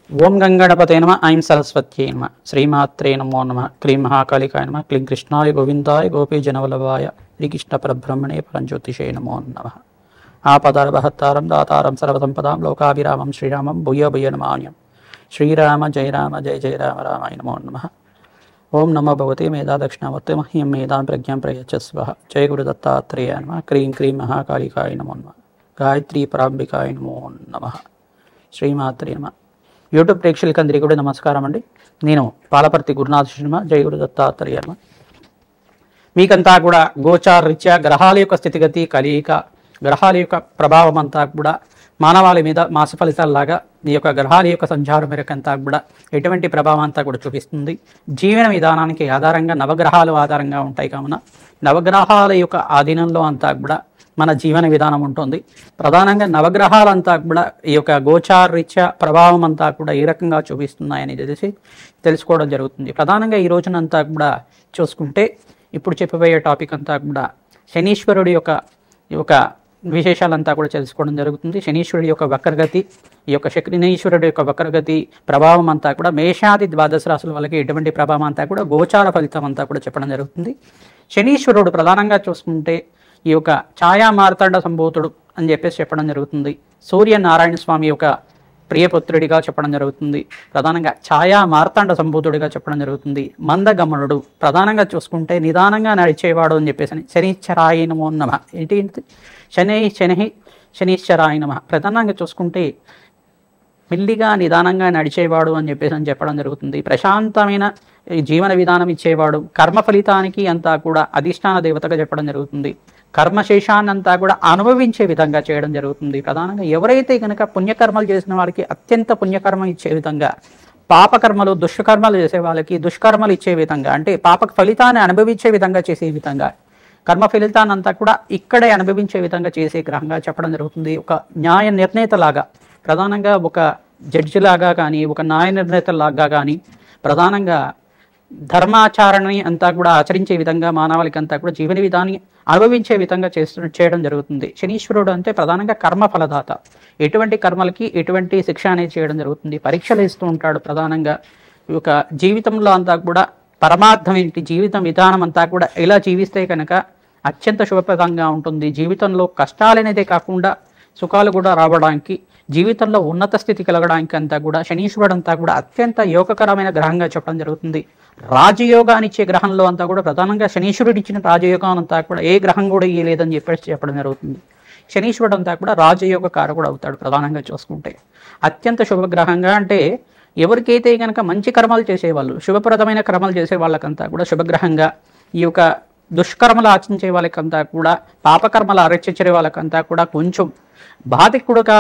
ఓం గంగణపతే నమ ఐం సరస్వత్యై నమ శ్రీమాత్రే నమో నమ క్లీం మహాకాళికాయ నమ క్లీం కృష్ణాయ గోవిందాయ గోపీజనవల్లభాయ శ్రీకృష్ణ పరబ్రహ్మణే పరంజ్యోతిషే నమో నమ ఆపదారభహత్తారం దాతారం సర్వసంపదాం లోకాభిరామం శ్రీరామం భూయ భూయ నమాన్యం శ్రీరామ జయ రామ జయ జయ రామ రామాయ నమో నమ ఓం నమో భగవతే మేధా దక్షిణామూర్తే మహ్యం మేధాం ప్రజ్ఞాం ప్రయచ్చస్వ జయ గురు దత్తాత్రేయ నమ క్రీం క్రీం మహాకాళికాయ నమో నమ గాయత్రీ పరాంబికాయ నమో నమ శ్రీమాత్రే నమ. యూట్యూబ్ ప్రేక్షకులందరికీ కూడా నమస్కారం అండి. నేను పాలపర్తి గురునాథ శర్మ, జయ గురు దత్తాత్రేయ నమ. మీకంతా కూడా గోచారరీత్యా గ్రహాల యొక్క స్థితిగతి కలియిక, గ్రహాల యొక్క ప్రభావం అంతా కూడా మానవాళి మీద మాస ఫలితాలలాగా ఈ యొక్క గ్రహాల యొక్క సంచారం మేరకంతా కూడా ఎటువంటి ప్రభావం అంతా కూడా చూపిస్తుంది. జీవన విధానానికి ఆధారంగా నవగ్రహాలు ఆధారంగా ఉంటాయి కావున నవగ్రహాల యొక్క ఆధీనంలో అంతా కూడా మన జీవన విధానం ఉంటుంది. ప్రధానంగా నవగ్రహాలంతా కూడా ఈ యొక్క గోచారరీత్యా ప్రభావం అంతా కూడా ఏ రకంగా చూపిస్తున్నాయని తెలుసుకోవడం జరుగుతుంది. ప్రధానంగా ఈ రోజునంతా కూడా చూసుకుంటే ఇప్పుడు చెప్పబోయే టాపిక్ అంతా కూడా శనీశ్వరుడి యొక్క విశేషాలంతా కూడా తెలుసుకోవడం జరుగుతుంది. శనీశ్వరుడి యొక్క వక్రగతి, ఈ యొక్క శనీశ్వరుడి యొక్క వక్రగతి ప్రభావం అంతా కూడా మేషాది ద్వాదశ రాశుల వాళ్ళకి ఎటువంటి ప్రభావం అంతా కూడా గోచార ఫలితం అంతా కూడా చెప్పడం జరుగుతుంది. శనీశ్వరుడు ప్రధానంగా చూసుకుంటే ఈ యొక్క ఛాయా మార్తాండ సంభూతుడు అని చెప్పడం జరుగుతుంది. సూర్యనారాయణ స్వామి యొక్క ప్రియపుత్రుడిగా చెప్పడం జరుగుతుంది. ప్రధానంగా ఛాయా మార్తాండ సంభూతుడిగా చెప్పడం జరుగుతుంది. మందగమనుడు ప్రధానంగా చూసుకుంటే నిదానంగా నడిచేవాడు అని చెప్పేసి శనిశ్చరాయ నమో నమః. ఏంటి శనిశ్చరాయ నమః. ప్రధానంగా చూసుకుంటే మెల్లిగా నిదానంగా నడిచేవాడు అని చెప్పడం జరుగుతుంది. ప్రశాంతమైన జీవన విధానం ఇచ్చేవాడు, కర్మ ఫలితానికి అంతా కూడా అధిష్టాన దేవతగా చెప్పడం జరుగుతుంది. కర్మశేషాన్నంతా కూడా అనుభవించే విధంగా చేయడం జరుగుతుంది. ప్రధానంగా ఎవరైతే కనుక పుణ్యకర్మలు చేసిన వారికి అత్యంత పుణ్యకర్మ ఇచ్చే విధంగా, పాపకర్మలు దుష్కర్మలు చేసే వాళ్ళకి దుష్కర్మలు ఇచ్చే విధంగా, అంటే పాప ఫలితాన్ని అనుభవించే విధంగా చేసే విధంగా, కర్మ ఫలితాన్ని అంతా కూడా ఇక్కడే అనుభవించే విధంగా చేసే గ్రహంగా చెప్పడం జరుగుతుంది. ఒక న్యాయ నిర్ణేతలాగా, ప్రధానంగా ఒక జడ్జిలాగా కానీ, ఒక న్యాయ నిర్ణేతలాగా కానీ, ప్రధానంగా ధర్మాచారణని అంతా కూడా ఆచరించే విధంగా మానవాళికి అంతా కూడా జీవన విధాన్ని అనుభవించే విధంగా చేయడం జరుగుతుంది. శనీశ్వరుడు అంటే ప్రధానంగా కర్మ ఫలదాత. ఎటువంటి కర్మలకి ఎటువంటి శిక్ష అనేది చేయడం జరుగుతుంది. పరీక్షలు ఇస్తూ ఉంటాడు. ప్రధానంగా ఈ యొక్క జీవితంలో అంతా కూడా పరమార్థం ఏంటి, జీవితం విధానం అంతా కూడా ఇలా జీవిస్తే కనుక అత్యంత శుభప్రదంగా ఉంటుంది. జీవితంలో కష్టాలనేదే కాకుండా సుఖాలు కూడా రావడానికి, జీవితంలో ఉన్నత స్థితి కలగడానికి అంతా కూడా శనీశ్వరుడు అంతా కూడా అత్యంత యోగకరమైన గ్రహంగా చెప్పడం జరుగుతుంది. రాజయోగాన్ని ఇచ్చే గ్రహంలో అంతా కూడా ప్రధానంగా శనీశ్వరుడు ఇచ్చిన రాజయోగం అంతా కూడా ఏ గ్రహం కూడా ఇయ్యలేదని చెప్పడం జరుగుతుంది. శనీశ్వరుడు అంతా కూడా రాజయోగ కారకుడు అవుతాడు. ప్రధానంగా చూసుకుంటే అత్యంత శుభగ్రహంగా, అంటే ఎవరికైతే కనుక మంచి కర్మలు చేసేవాళ్ళు, శుభప్రదమైన కర్మలు చేసే వాళ్ళకంతా కూడా శుభగ్రహంగా, ఈ యొక్క దుష్కర్మలు ఆచరించే వాళ్ళకంతా కూడా, పాపకర్మలు ఆచరించే వాళ్ళకంతా కూడా కొంచెం బాధికుడుగా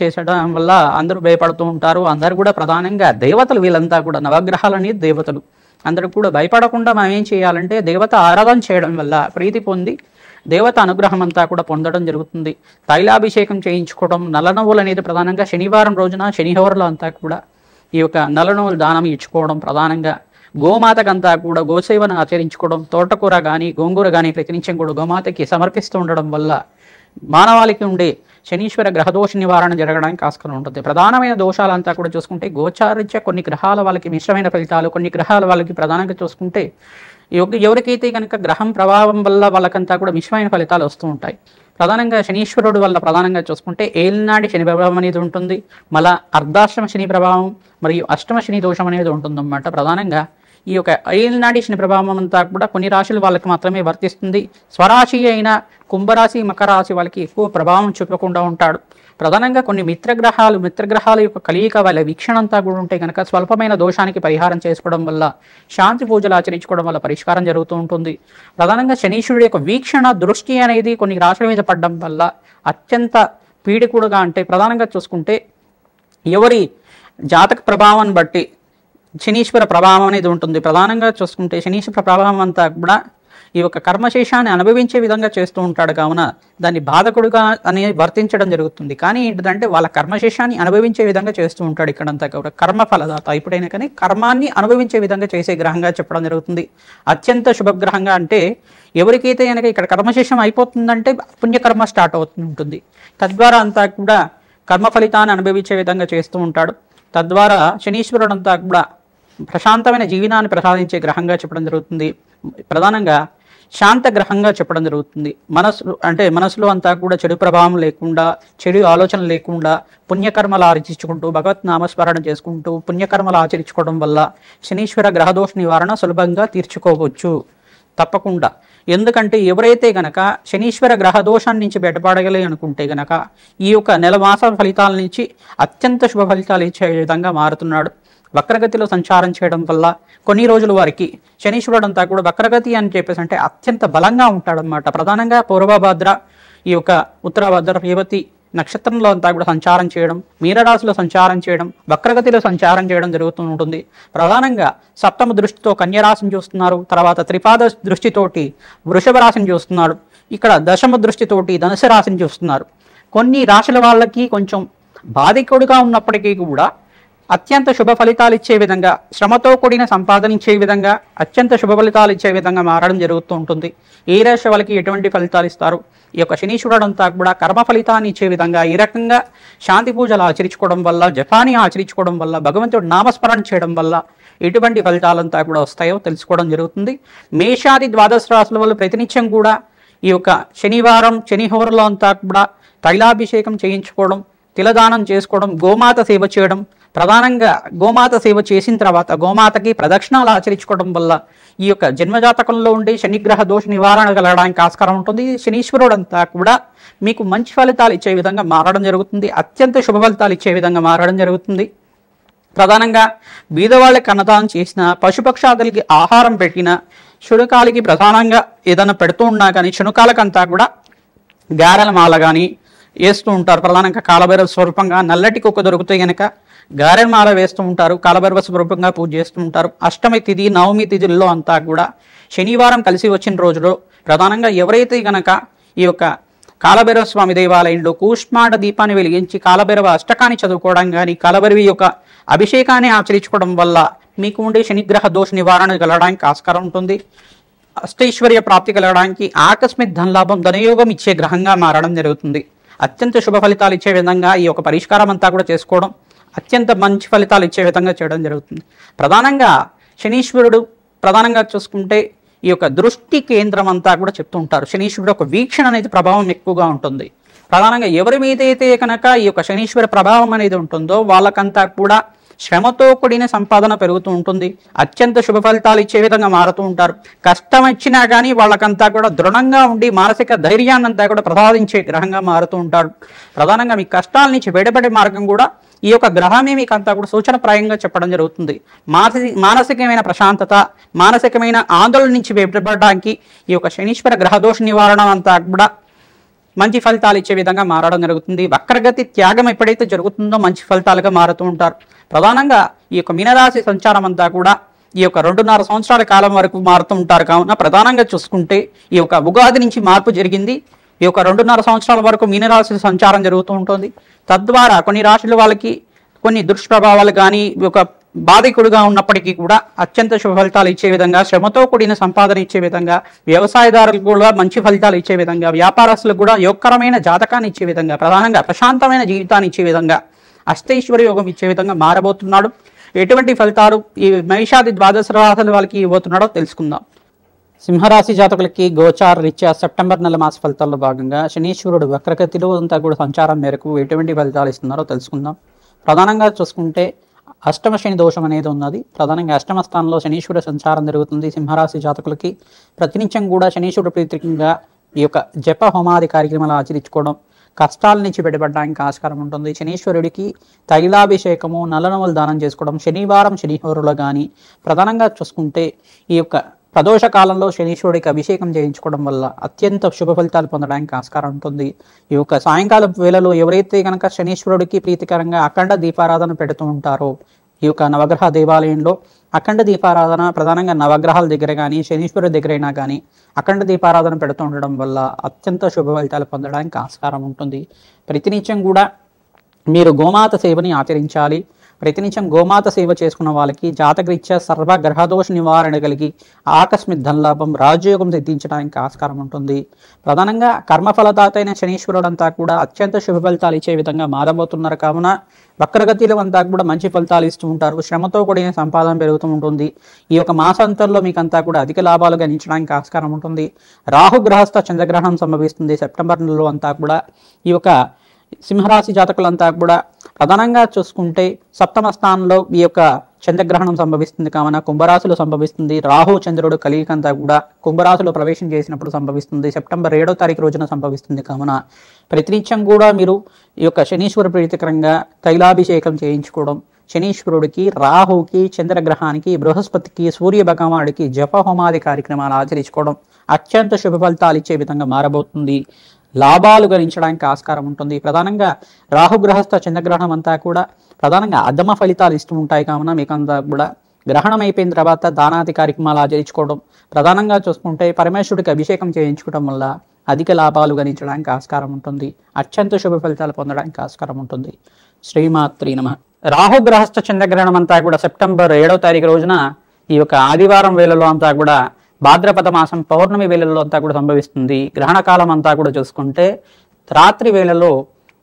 చేసడం వల్ల అందరూ భయపడుతూ ఉంటారు. అందరూ కూడా ప్రధానంగా దేవతలు, వీళ్ళంతా కూడా నవగ్రహాలని దేవతలు అందరూ కూడా భయపడకుండా మనం ఏం చేయాలంటే దేవత ఆరాధన చేయడం వల్ల ప్రీతి పొంది దేవత అనుగ్రహం అంతా కూడా పొందడం జరుగుతుంది. తైలాభిషేకం చేయించుకోవడం, నల్లనవ్వులు అనేది ప్రధానంగా శనివారం రోజున శనిహోరలో అంతా కూడా ఈ యొక్క నల్లనవ్వులు దానం ఇచ్చుకోవడం, ప్రధానంగా గోమాతకంతా కూడా గోసేవను ఆచరించుకోవడం, తోటకూర కానీ గోంగూర కానీ ప్రతినిత్యం కూడా గోమాతకి సమర్పిస్తూ ఉండడం వల్ల మానవాళికి ఉండే శనీశ్వర గ్రహదోష నివారణ జరగడానికి ఆస్కారం ఉంటుంది. ప్రధానమైన దోషాలంతా కూడా చూసుకుంటే గోచారీత్యా కొన్ని గ్రహాల వాళ్ళకి మిశ్రమైన ఫలితాలు, కొన్ని గ్రహాల వాళ్ళకి ప్రధానంగా చూసుకుంటే ఎవరికైతే కనుక గ్రహం ప్రభావం వల్ల వాళ్ళకంతా కూడా మిశ్రమైన ఫలితాలు వస్తూ ఉంటాయి. ప్రధానంగా శనీశ్వరుడు వల్ల ప్రధానంగా చూసుకుంటే ఏలినాడి శని ప్రభావం అనేది ఉంటుంది. మళ్ళా అర్ధాష్టమ శని ప్రభావం మరియు అష్టమ శని దోషం అనేది ఉంటుందన్నమాట. ప్రధానంగా ఈ యొక్క ఏలినాడి శని ప్రభావం అంతా కూడా కొన్ని రాశుల వాళ్ళకి మాత్రమే వర్తిస్తుంది. స్వరాశి అయిన కుంభరాశి, మకర రాశి వాళ్ళకి ఎక్కువ ప్రభావం చూపకుండా ఉంటాడు. ప్రధానంగా కొన్ని మిత్రగ్రహాల యొక్క కలియిక వాళ్ళ వీక్షణ అంతా కూడా ఉంటే కనుక స్వల్పమైన దోషానికి పరిహారం చేసుకోవడం వల్ల, శాంతి పూజలు ఆచరించుకోవడం వల్ల పరిష్కారం జరుగుతూ ఉంటుంది. ప్రధానంగా శనీశ్వరుడి యొక్క వీక్షణ దృష్టి అనేది కొన్ని రాశుల మీద పడడం వల్ల అత్యంత పీడికుడుగా, అంటే ప్రధానంగా చూసుకుంటే ఎవరి జాతక ప్రభావాన్ని బట్టి శనీశ్వర ప్రభావం అనేది ఉంటుంది. ప్రధానంగా చూసుకుంటే శనీశ్వర ప్రభావం అంతా కూడా ఈ యొక్క కర్మశేషాన్ని అనుభవించే విధంగా చేస్తూ ఉంటాడు కావున దాన్ని బాధకుడుగా అనేది వర్తించడం జరుగుతుంది. కానీ ఏంటంటే వాళ్ళ కర్మశేషాన్ని అనుభవించే విధంగా చేస్తూ ఉంటాడు. ఇక్కడంతా కూడా కర్మ ఫలదాత. ఎప్పుడైనా కానీ కర్మాన్ని అనుభవించే విధంగా చేసే గ్రహంగా చెప్పడం జరుగుతుంది. అత్యంత శుభగ్రహంగా, అంటే ఎవరికైతే కనుక ఇక్కడ కర్మశేషం అయిపోతుందంటే పుణ్యకర్మ స్టార్ట్ అవుతుంటుంది. తద్వారా అంతా కూడా కర్మ ఫలితాన్ని అనుభవించే విధంగా చేస్తూ ఉంటాడు. తద్వారా శనీశ్వరుడు అంతా కూడా ప్రశాంతమైన జీవనాన్ని ప్రసాదించే గ్రహంగా చెప్పడం జరుగుతుంది. ప్రధానంగా శాంత గ్రహంగా చెప్పడం జరుగుతుంది. మనసులో అంతా కూడా చెడు ప్రభావం లేకుండా, చెడు ఆలోచన లేకుండా పుణ్యకర్మలు ఆచరించుకుంటూ భగవత్ నామస్మరణ చేసుకుంటూ పుణ్యకర్మలు ఆచరించుకోవడం వల్ల శనీశ్వర గ్రహదోష నివారణ సులభంగా తీర్చుకోవచ్చు తప్పకుండా. ఎందుకంటే ఎవరైతే గనక శనీశ్వర గ్రహదోషాన్ని నుంచి బయటపడగలి అనుకుంటే గనక ఈ యొక్క నెల మాస ఫలితాల నుంచి అత్యంత శుభ ఫలితాలు ఇచ్చే విధంగా మారుతున్నాడు. వక్రగతిలో సంచారం చేయడం వల్ల కొన్ని రోజుల వారికి శనీశ్వరుడు అంతా కూడా వక్రగతి అని చెప్పేసి అంటే అత్యంత బలంగా ఉంటాడనమాట. ప్రధానంగా పూర్వభద్ర, ఈ యొక్క ఉత్తరభద్ర, రేవతి నక్షత్రంలో అంతా కూడా సంచారం చేయడం, మీనరాశిలో సంచారం చేయడం, వక్రగతిలో సంచారం చేయడం జరుగుతూ ఉంటుంది. ప్రధానంగా సప్తమ దృష్టితో కన్యరాశిని చూస్తున్నారు, తర్వాత త్రిపాద దృష్టితోటి వృషభ రాశిని చూస్తున్నాడు, ఇక్కడ దశమ దృష్టితోటి ధనుసు రాశిని చూస్తున్నారు. కొన్ని రాశుల వాళ్ళకి కొంచెం బాధికుడుగా ఉన్నప్పటికీ కూడా అత్యంత శుభ ఫలితాలు ఇచ్చే విధంగా, శ్రమతో కూడిన సంపాదన ఇచ్చే విధంగా, అత్యంత శుభ ఫలితాలు ఇచ్చే విధంగా మారడం జరుగుతూ ఉంటుంది. ఏ రాశి వాళ్ళకి ఎటువంటి ఫలితాలు ఇస్తారు, ఈ యొక్క శనీశ్వరుడు అంతా కూడా కర్మ ఫలితాన్ని ఇచ్చే విధంగా ఈ రకంగా శాంతి పూజలు ఆచరించుకోవడం వల్ల, జపాన్ని ఆచరించుకోవడం వల్ల, భగవంతుడు నామస్మరణ చేయడం వల్ల ఎటువంటి ఫలితాలంతా కూడా వస్తాయో తెలుసుకోవడం జరుగుతుంది. మేషాది ద్వాదశ రాశుల వల్ల ప్రతినిత్యం కూడా ఈ యొక్క శనివారం శనిహోరలో అంతా కూడా తైలాభిషేకం చేయించుకోవడం, తిలదానం చేసుకోవడం, గోమాత సేవ చేయడం, ప్రధానంగా గోమాత సేవ చేసిన తర్వాత గోమాతకి ప్రదక్షిణాలు ఆచరించుకోవడం వల్ల ఈ యొక్క జన్మజాతకంలో ఉండే శనిగ్రహ దోష నివారణ కలగడానికి ఆస్కారం ఉంటుంది. శనీశ్వరుడు అంతా కూడా మీకు మంచి ఫలితాలు ఇచ్చే విధంగా మారడం జరుగుతుంది, అత్యంత శుభ ఫలితాలు ఇచ్చే విధంగా మారడం జరుగుతుంది. ప్రధానంగా బీదవాళ్ళకి అన్నదానం చేసిన, పశుపక్షాదులకి ఆహారం పెట్టిన, శునకాలకి ప్రధానంగా ఏదైనా పెడుతూ ఉన్నా కానీ శునకాలకంతా కూడా గారెల మాల కానీ వేస్తూ ఉంటారు. ప్రధానంగా కాలభైరవ స్వరూపంగా నల్లటి కుక్క దొరికితే గనక గారెల మాల వేస్తూ ఉంటారు, కాలభైరవ స్వరూపంగా పూజ చేస్తూ ఉంటారు. అష్టమి తిథి, నవమి తిథుల్లో అంతా కూడా శనివారం కలిసి వచ్చిన రోజులో ప్రధానంగా ఎవరైతే గనక ఈ యొక్క కాలభైరవ స్వామి దేవాలయంలో కూష్మాండ దీపాన్ని వెలిగించి కాలభైరవ అష్టకాన్ని చదువుకోవడం కానీ, కాలభైరవి యొక్క అభిషేకాన్ని ఆచరించుకోవడం వల్ల మీకు ఉండే శనిగ్రహ దోష నివారణ కలగడానికి ఆస్కారం ఉంటుంది. అష్టైశ్వర్య ప్రాప్తి కలగడానికి, ఆకస్మిక ధనలాభం, ధనయోగం ఇచ్చే గ్రహంగా మారడం జరుగుతుంది. అత్యంత శుభ ఫలితాలు ఇచ్చే విధంగా ఈ యొక్క పరిష్కారం అంతా కూడా చేసుకోవడం, అత్యంత మంచి ఫలితాలు ఇచ్చే విధంగా చేయడం జరుగుతుంది. ప్రధానంగా శనీశ్వరుడు ప్రధానంగా చూసుకుంటే ఈ యొక్క దృష్టి కేంద్రం అంతా కూడా చెప్తూ ఉంటారు. శనీశ్వరుడు ఒక వీక్షణ అనేది ప్రభావం ఎక్కువగా ఉంటుంది. ప్రధానంగా ఎవరి మీద అయితే కనుక ఈ యొక్క శనీశ్వర ప్రభావం అనేది ఉంటుందో వాళ్ళకంతా కూడా శ్రమతో కూడిన సంపాదన పెరుగుతూ ఉంటుంది, అత్యంత శుభ ఫలితాలు ఇచ్చే విధంగా మారుతూ ఉంటారు. కష్టం వచ్చినా కానీ వాళ్ళకంతా కూడా దృఢంగా ఉండి మానసిక ధైర్యాన్ని అంతా కూడా ప్రసాదించే గ్రహంగా మారుతూ ఉంటాడు. ప్రధానంగా మీ కష్టాల నుంచి బయటపడే మార్గం కూడా ఈ యొక్క గ్రహమే మీకు అంతా కూడా సూచనప్రాయంగా చెప్పడం జరుగుతుంది. మానసికమైన ప్రశాంతత, మానసికమైన ఆందోళన నుంచి బయటపడడానికి ఈ యొక్క శనీశ్వర గ్రహదోష నివారణ అంతా కూడా మంచి ఫలితాలు ఇచ్చే విధంగా మారడం జరుగుతుంది. వక్రగతి త్యాగం ఎప్పుడైతే జరుగుతుందో మంచి ఫలితాలుగా మారుతూ ఉంటారు. ప్రధానంగా ఈ యొక్క మీనరాశి సంచారం అంతా కూడా ఈ యొక్క 2.5 సంవత్సరాల కాలం వరకు మారుతూ ఉంటారు. కావున ప్రధానంగా చూసుకుంటే ఈ యొక్క ఉగాది నుంచి మార్పు జరిగింది. ఈ యొక్క 2.5 సంవత్సరాల వరకు మీనరాశి సంచారం జరుగుతూ ఉంటుంది. తద్వారా కొన్ని రాశుల వాళ్ళకి కొన్ని దుష్ప్రభావాలు కానీ ఒక బాధికుడుగా ఉన్నప్పటికీ కూడా అత్యంత శుభ ఫలితాలు ఇచ్చే విధంగా, శ్రమతో కూడిన సంపాదన ఇచ్చే విధంగా, వ్యవసాయదారులకు కూడా మంచి ఫలితాలు ఇచ్చే విధంగా, వ్యాపారస్తులకు కూడా యోగకరమైన జాతకాన్ని ఇచ్చే విధంగా, ప్రధానంగా ప్రశాంతమైన జీవితాన్ని ఇచ్చే విధంగా, అష్టైశ్వర్య యోగం ఇచ్చే విధంగా మారబోతున్నాడు. ఎటువంటి ఫలితాలు ఈ మేషాది ద్వాదశ రాశుల వాళ్ళకి ఇవ్వబోతున్నాడో తెలుసుకుందాం. సింహరాశి జాతకులకి గోచార రీత్యా సెప్టెంబర్ నెల మాస ఫలితాల్లో భాగంగా శనీశ్వరుడు వక్రగతిలో అంతా కూడా సంచారం మేరకు ఎటువంటి ఫలితాలు ఇస్తున్నారో తెలుసుకుందాం. ప్రధానంగా చూసుకుంటే అష్టమ శని దోషం అనేది ఉన్నది. ప్రధానంగా అష్టమ స్థానంలో శనీశ్వరుడు సంచారం జరుగుతుంది. సింహరాశి జాతకులకి ప్రతినిత్యం కూడా శనీశ్వరుడు ప్రీతికంగా ఈ యొక్క జప హోమాది కార్యక్రమాలు ఆచరించుకోవడం, కష్టాల నుంచి బయటపడడానికి ఆస్కారం ఉంటుంది. శనీశ్వరుడికి తైలాభిషేకము, నల్లనవలు దానం చేసుకోవడం, శనివారం శనిహోరులో కానీ ప్రధానంగా చూసుకుంటే ఈ యొక్క ప్రదోష కాలంలో శనీశ్వరుడికి అభిషేకం చేయించుకోవడం వల్ల అత్యంత శుభ ఫలితాలు పొందడానికి ఆస్కారం ఉంటుంది. ఈ యొక్క సాయంకాలం వేళలో ఎవరైతే కనుక శనీశ్వరుడికి ప్రీతికరంగా అఖండ దీపారాధన పెడుతూ ఉంటారో ఈ యొక్క నవగ్రహ దేవాలయంలో అఖండ దీపారాధన ప్రధానంగా నవగ్రహాల దగ్గర కానీ శనీశ్వరుడి దగ్గరైనా కానీ అఖండ దీపారాధన పెడుతూ ఉండడం వల్ల అత్యంత శుభ ఫలితాలు పొందడానికి ఆస్కారం ఉంటుంది. ప్రతినిత్యం కూడా మీరు గోమాత సేవని ఆచరించాలి. ప్రతినిత్యం గోమాత సేవ చేసుకున్న వాళ్ళకి జాతకరీత్యా సర్వ గ్రహదోష నివారణ కలిగి ఆకస్మిక ధనలాభం రాజయోగం సిద్ధించడానికి ఆస్కారం ఉంటుంది. ప్రధానంగా కర్మఫలదాత అయిన శనీశ్వరుడు అంతా కూడా అత్యంత శుభ ఫలితాలు ఇచ్చే విధంగా మారబోతున్నారు కావున వక్రగతిలో అంతా కూడా మంచి ఫలితాలు ఇస్తూ ఉంటారు. శ్రమతో కూడిన సంపాదన పెరుగుతూ ఉంటుంది. ఈ యొక్క మాసాంతంలో మీకు అంతా కూడా అధిక లాభాలు గణించడానికి ఆస్కారం ఉంటుంది. రాహు గ్రహస్థ చంద్రగ్రహణం సంభవిస్తుంది సెప్టెంబర్ నెలలో అంతా కూడా. ఈ యొక్క సింహరాశి జాతకులంతా కూడా ప్రధానంగా చూసుకుంటే సప్తమ స్థానంలో ఈ యొక్క చంద్రగ్రహణం సంభవిస్తుంది కావున కుంభరాశిలో సంభవిస్తుంది. రాహు చంద్రుడు కలియికంతా కూడా కుంభరాశిలో ప్రవేశం చేసినప్పుడు సంభవిస్తుంది. సెప్టెంబర్ 7వ తారీఖు రోజున సంభవిస్తుంది కావున ప్రతినిత్యం కూడా మీరు ఈ యొక్క శనీశ్వర ప్రీతికరంగా తైలాభిషేకం చేయించుకోవడం, శనీశ్వరుడికి, రాహుకి, చంద్రగ్రహానికి, బృహస్పతికి, సూర్య భగవానుడికి జప హోమాది కార్యక్రమాలు ఆచరించుకోవడం అత్యంత శుభ ఫలితాలు ఇచ్చే విధంగా మారబోతుంది. లాభాలు గణించడానికి ఆస్కారం ఉంటుంది. ప్రధానంగా రాహుగ్రహస్థ చంద్రగ్రహణం అంతా కూడా ప్రధానంగా అధమ ఫలితాలు ఇస్తూ ఉంటాయి కావున మీకు అంతా కూడా గ్రహణం అయిపోయిన తర్వాత దానాది కార్యక్రమాలు ఆచరించుకోవడం, ప్రధానంగా చూసుకుంటే పరమేశ్వరుడికి అభిషేకం చేయించుకోవడం వల్ల అధిక లాభాలు గణించడానికి ఆస్కారం ఉంటుంది. అత్యంత శుభ ఫలితాలు పొందడానికి ఆస్కారం ఉంటుంది. శ్రీమాత్రి నమః. రాహుగ్రహస్థ చంద్రగ్రహణం అంతా కూడా సెప్టెంబర్ 7వ తారీఖు రోజున ఈ యొక్క ఆదివారం వేళలో అంతా కూడా భాద్రపద మాసం పౌర్ణమి వేళల్లో అంతా కూడా సంభవిస్తుంది. గ్రహణ కాలం అంతా కూడా చూసుకుంటే రాత్రి వేళలో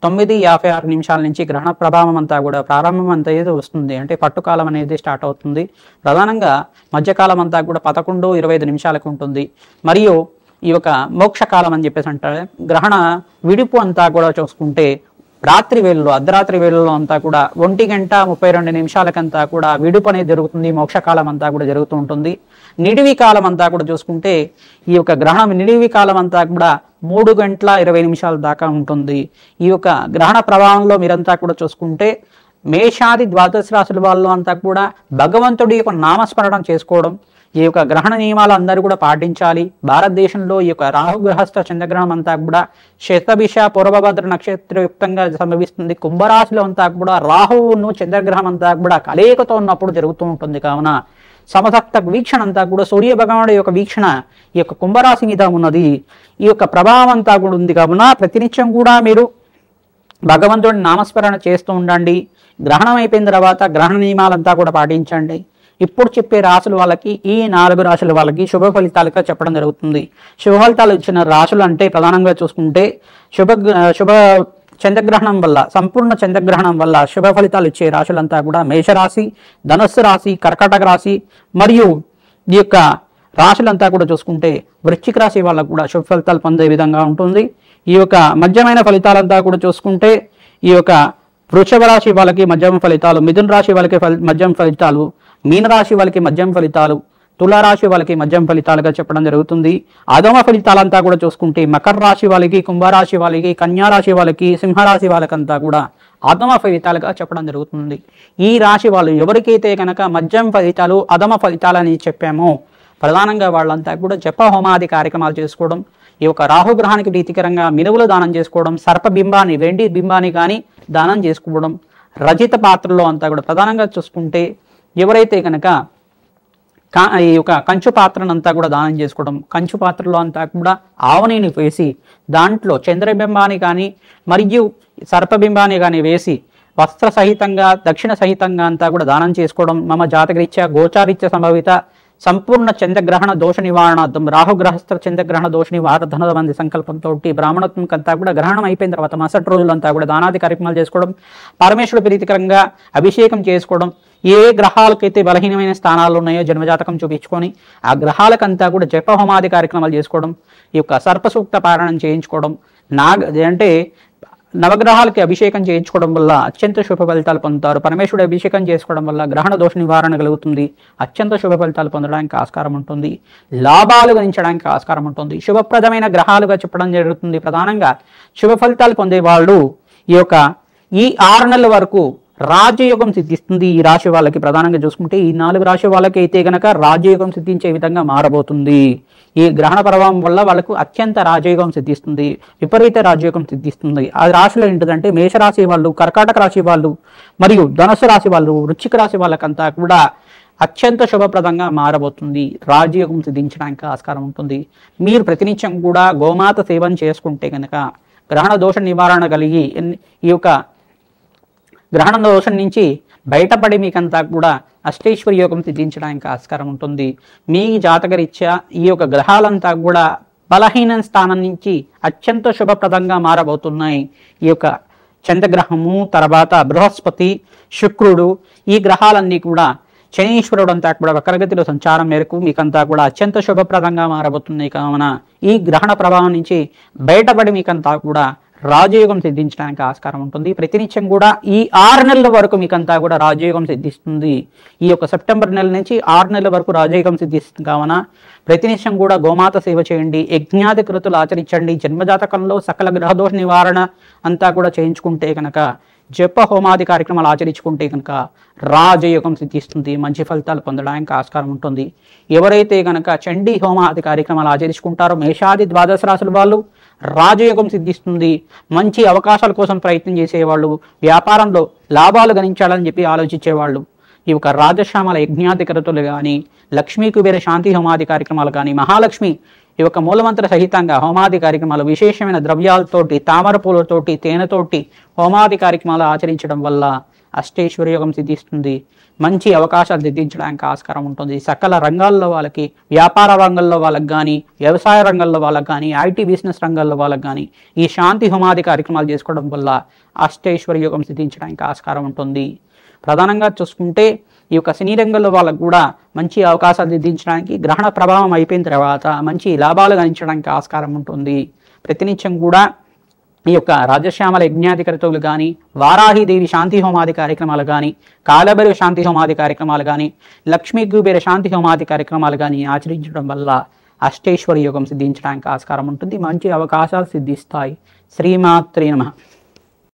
9:56 నుంచి గ్రహణ ప్రభావం అంతా కూడా ప్రారంభం అంతా ఏదో వస్తుంది. అంటే పట్టుకాలం అనేది స్టార్ట్ అవుతుంది. ప్రధానంగా మధ్యకాలం అంతా కూడా 11:25 ఉంటుంది. మరియు ఈ యొక్క మోక్షకాలం అని చెప్పేసి అంటారు. గ్రహణ విడుపు అంతా కూడా చూసుకుంటే రాత్రి వేళలో అర్ధరాత్రి వేళలో అంతా కూడా 1:32 కూడా విడుపు అనేది జరుగుతుంది. మోక్షకాలం అంతా కూడా జరుగుతూ ఉంటుంది. నిడివి కాలం అంతా కూడా చూసుకుంటే ఈ యొక్క గ్రహణం నిడివి కాలం అంతా కూడా 3:20 దాకా ఉంటుంది. ఈ యొక్క గ్రహణ ప్రభావంలో మీరంతా కూడా చూసుకుంటే మేషాది ద్వాదశ రాశుల వాళ్ళు అంతా కూడా భగవంతుడి యొక్క నామస్మరణం చేసుకోవడం, ఈ యొక్క గ్రహణ నియమాలు అందరూ కూడా పాటించాలి. భారతదేశంలో ఈ యొక్క రాహుగ్రహస్థ చంద్రగ్రహణం అంతా కూడా శతభిష పూర్వభద్ర నక్షత్రయుక్తంగా సంభవిస్తుంది. కుంభరాశిలో అంతా కూడా రాహువును చంద్రగ్రహం అంతా కూడా కలయికతో ఉన్నప్పుడు జరుగుతూ ఉంటుంది కావున సమసప్త వీక్షణ అంతా కూడా సూర్య భగవానుడి యొక్క వీక్షణ ఈ యొక్క కుంభరాశి మీద ఉన్నది. ఈ యొక్క ప్రభావం అంతా కూడా ఉంది కావున ప్రతినిత్యం కూడా మీరు భగవంతుడిని నామస్మరణ చేస్తూ ఉండండి. గ్రహణం అయిపోయిన తర్వాత గ్రహణ నియమాలంతా కూడా పాటించండి. ఇప్పుడు చెప్పే రాశుల వాళ్ళకి ఈ 4 రాశుల వాళ్ళకి శుభ ఫలితాలుగా చెప్పడం జరుగుతుంది. శుభ ఫలితాలు ఇచ్చిన రాశులు అంటే ప్రధానంగా చూసుకుంటే శుభ చంద్రగ్రహణం వల్ల సంపూర్ణ చంద్రగ్రహణం వల్ల శుభ ఫలితాలు ఇచ్చే రాశులంతా కూడా మేషరాశి, ధనస్సు రాశి, కర్కాటక రాశి మరియు ఈ యొక్క రాశులంతా కూడా చూసుకుంటే వృశ్చిక రాశి వాళ్ళకు కూడా శుభ ఫలితాలు పొందే విధంగా ఉంటుంది. ఈ యొక్క మధ్యమైన ఫలితాలంతా కూడా చూసుకుంటే ఈ యొక్క వృషభ రాశి వాళ్ళకి మధ్యమ ఫలితాలు, మిథున రాశి వాళ్ళకి మధ్యమ ఫలితాలు, మీనరాశి వాళ్ళకి మధ్యమ ఫలితాలు, తులారాశి వాళ్ళకి మధ్యమ ఫలితాలుగా చెప్పడం జరుగుతుంది. అధమ ఫలితాలంతా కూడా చూసుకుంటే మకర రాశి వాళ్ళకి, కుంభరాశి వాళ్ళకి, కన్యారాశి వాళ్ళకి, సింహరాశి వాళ్ళకంతా కూడా అధమ ఫలితాలుగా చెప్పడం జరుగుతుంది. ఈ రాశి వాళ్ళు ఎవరికైతే కనుక మధ్యమ ఫలితాలు అధమ ఫలితాలని చెప్పామో ప్రధానంగా వాళ్ళంతా కూడా జప హోమాది కార్యక్రమాలు చేసుకోవడం, ఈ యొక్క రాహుగ్రహానికి ప్రీతికరంగా మినువులు దానం చేసుకోవడం, సర్పబింబాన్ని వెండి బింబాన్ని కానీ దానం చేసుకోవడం, రజిత పాత్రలో అంతా కూడా ప్రధానంగా చూసుకుంటే ఎవరైతే కనుక ఈ యొక్క కంచు పాత్రను అంతా కూడా దానం చేసుకోవడం, కంచు పాత్రలో అంతా కూడా ఆవనీని వేసి దాంట్లో చంద్రబింబాన్ని కానీ మరియు సర్పబింబాన్ని కానీ వేసి వస్త్ర సహితంగా దక్షిణ సహితంగా అంతా కూడా దానం చేసుకోవడం, మమ జాతకరీత్యా గోచారీత్య సంభవిత సంపూర్ణ చంద్రగ్రహణ దోష నివారణార్థం రాహుగ్రహస్థ చంద్రగ్రహణ దోష నివారణ మంది సంకల్పంతో బ్రాహ్మణత్వంకంతా కూడా గ్రహణం అయిపోయిన తర్వాత మరుసటి రోజులంతా కూడా దానాది కార్యక్రమాలు చేసుకోవడం, పరమేశ్వరుడు ప్రీతికరంగా అభిషేకం చేసుకోవడం, ఏ గ్రహాలకైతే బలహీనమైన స్థానాలు ఉన్నాయో జన్మజాతకం చూపించుకొని ఆ గ్రహాలకంతా కూడా జప హోమాది కార్యక్రమాలు చేసుకోవడం, ఈ యొక్క సర్పసూక్త పారాయణం చేయించుకోవడం, అంటే నవగ్రహాలకి అభిషేకం చేయించుకోవడం వల్ల అత్యంత శుభ ఫలితాలు పొందుతారు. పరమేశ్వరుడు అభిషేకం చేసుకోవడం వల్ల గ్రహణ దోష నివారణ కలుగుతుంది. అత్యంత శుభ ఫలితాలు పొందడానికి ఆస్కారం ఉంటుంది. లాభాలు గణించడానికి ఆస్కారం ఉంటుంది. శుభప్రదమైన గ్రహాలుగా చెప్పడం జరుగుతుంది. ప్రధానంగా శుభ ఫలితాలు పొందే వాళ్ళు ఈ 6 నెలల వరకు రాజయోగం సిద్ధిస్తుంది. ఈ రాశి వాళ్ళకి ప్రధానంగా చూసుకుంటే ఈ 4 రాశి వాళ్ళకి అయితే గనక రాజయోగం సిద్ధించే విధంగా మారబోతుంది. ఈ గ్రహణ ప్రభావం వల్ల వాళ్ళకు అత్యంత రాజయోగం సిద్ధిస్తుంది, విపరీత రాజయోగం సిద్ధిస్తుంది. ఆ రాశిలో ఏంటంటే మేషరాశి వాళ్ళు, కర్కాటక రాశి వాళ్ళు మరియు ధనుసు రాశి వాళ్ళు, వృశ్చిక రాశి వాళ్ళకంతా కూడా అత్యంత శుభప్రదంగా మారబోతుంది. రాజయోగం సిద్ధించడానికి ఆస్కారం ఉంటుంది. మీరు ప్రతినిత్యం కూడా గోమాత సేవన చేసుకుంటే కనుక గ్రహణ దోష నివారణ కలిగి ఈ యొక్క గ్రహణ దోషం నుంచి బయటపడి మీకంతా కూడా అష్టైశ్వర్య యోగం సిద్ధించడానికి ఆస్కారం ఉంటుంది. మీ జాతకరీత్యా ఈ యొక్క గ్రహాలంతా కూడా బలహీన స్థానం నుంచి అత్యంత శుభప్రదంగా మారబోతున్నాయి. ఈ యొక్క చంద్రగ్రహము, తర్వాత బృహస్పతి, శుక్రుడు, ఈ గ్రహాలన్నీ కూడా శనీశ్వరుడు అంతా కూడా వక్రగతిలో సంచారం మేరకు మీకంతా కూడా అత్యంత శుభప్రదంగా మారబోతున్నాయి. కావున ఈ గ్రహణ ప్రభావం నుంచి బయటపడి మీకంతా కూడా రాజయోగం సిద్ధించడానికి ఆస్కారం ఉంటుంది. ప్రతినిత్యం కూడా ఈ 6 నెలల వరకు మీకంతా కూడా రాజయోగం సిద్ధిస్తుంది. ఈ యొక్క సెప్టెంబర్ నెల నుంచి 6 నెలల వరకు రాజయోగం సిద్ధిస్తుంది. కావున ప్రతినిత్యం కూడా గోమాత సేవ చేయండి, యజ్ఞాది కృతులు ఆచరించండి. జన్మజాతకంలో సకల గ్రహదోష నివారణ అంతా కూడా చేయించుకుంటే కనుక, జప హోమాది కార్యక్రమాలు ఆచరించుకుంటే కనుక రాజయోగం సిద్ధిస్తుంది. మంచి ఫలితాలు పొందడానికి ఆస్కారం ఉంటుంది. ఎవరైతే కనుక చండీ హోమాది కార్యక్రమాలు ఆచరించుకుంటారో మేషాది ద్వాదశ రాశుల వాళ్ళు రాజయోగం సిద్ధిస్తుంది. మంచి అవకాశాల కోసం ప్రయత్నం చేసేవాళ్ళు, వ్యాపారంలో లాభాలు గణించాలని చెప్పి ఆలోచించేవాళ్ళు ఈ యొక్క రాజశ్యామల యజ్ఞాది కృతులు కానీ, లక్ష్మీ కుబేర శాంతి హోమాది కార్యక్రమాలు కానీ, మహాలక్ష్మి ఈ యొక్క మూలమంత్ర సహితంగా హోమాది కార్యక్రమాలు, విశేషమైన ద్రవ్యాలతోటి, తామర పూలతోటి, తేనెతోటి హోమాది కార్యక్రమాలు ఆచరించడం వల్ల అష్టైశ్వర్యోగం సిద్ధిస్తుంది. మంచి అవకాశాలు సిద్ధించడానికి ఆస్కారం ఉంటుంది. సకల రంగాల్లో వాళ్ళకి, వ్యాపార రంగంలో వాళ్ళకి కానీ, వ్యవసాయ రంగంలో వాళ్ళకి కానీ, ఐటీ బిజినెస్ రంగంలో వాళ్ళకి కానీ ఈ శాంతి హోమాది కార్యక్రమాలు చేసుకోవడం వల్ల అష్టైశ్వర్యోగం సిద్ధించడానికి ఆస్కారం ఉంటుంది. ప్రధానంగా చూసుకుంటే ఈ యొక్క సినీ రంగంలో వాళ్ళకు కూడా మంచి అవకాశాలు సిద్ధించడానికి, గ్రహణ ప్రభావం అయిపోయిన తర్వాత మంచి లాభాలు గణించడానికి ఆస్కారం ఉంటుంది. ప్రతినిత్యం కూడా ఈ యొక్క రాజశ్యామల యజ్ఞాది కృతులు కానీ, వారాహిదేవి శాంతి హోమాది కార్యక్రమాలు కానీ, కాలభైరవ శాంతి హోమాది కార్యక్రమాలు కానీ, లక్ష్మీ కుబేర శాంతి హోమాది కార్యక్రమాలు కానీ ఆచరించడం వల్ల అష్టైశ్వర్య యోగం సిద్ధించడానికి ఆస్కారం ఉంటుంది. మంచి అవకాశాలు సిద్ధిస్తాయి. శ్రీమాత్రే నమః.